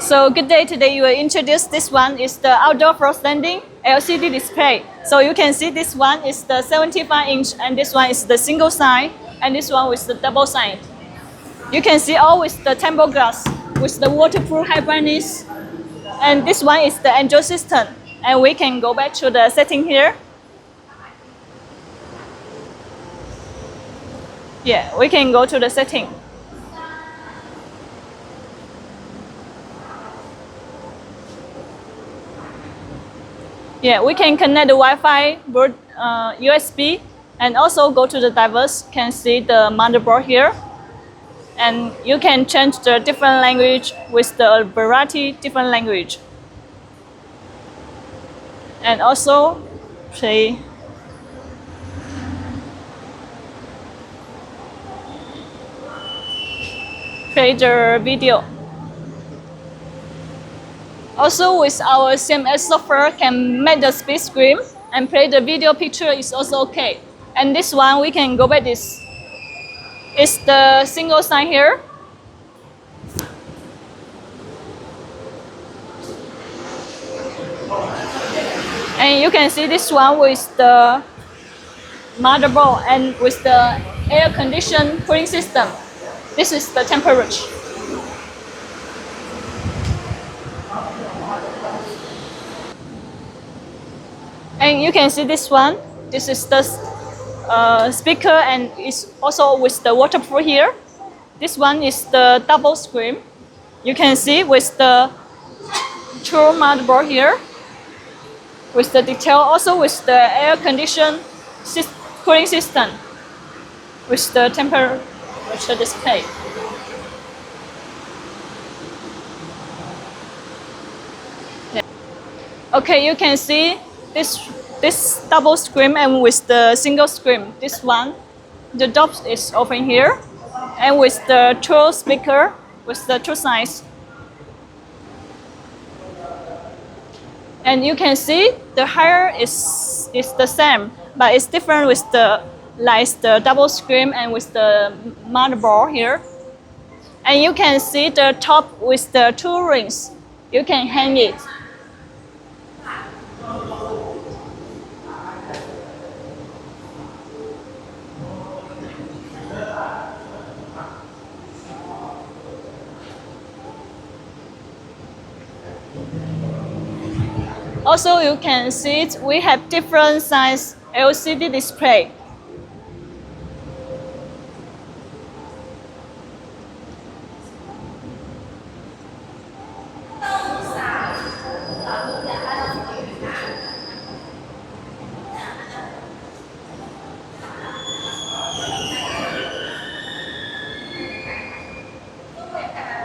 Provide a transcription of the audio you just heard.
So good day. Today you will introduce this one is the outdoor floor standing LCD display. So you can see this one is the 75-inch and this one is the single side and this one with the double side. You can see all with the tempered glass with the waterproof high brightness. And this one is the Android system. And we can go back to the setting here. Yeah, we can go to the setting. Yeah, we can connect the Wi-Fi, USB, and also go to the device. Can see the motherboard here, and you can change the different language with the variety different language, and also play the video. Also with our CMS software can make the split screen and play the video picture is also okay. And this one we can go back this. It's the single side here. And you can see this one with the motherboard and with the air conditioned cooling system. This is the temperature. And you can see this one. This is the speaker and it's also with the waterproof here. This one is the double screen. You can see with the true motherboard here. With the detail, also with the air conditioned cooling system. With the temperature display. Yeah. Okay, you can see this double screen and with the single screen. This one, the door is open here, and with the two speaker with the two sides. And you can see the higher is the same, but it's different with the double screen and with the motherboard here. And you can see the top with the two rings. You can hang it. Also, you can see we have different size LCD display.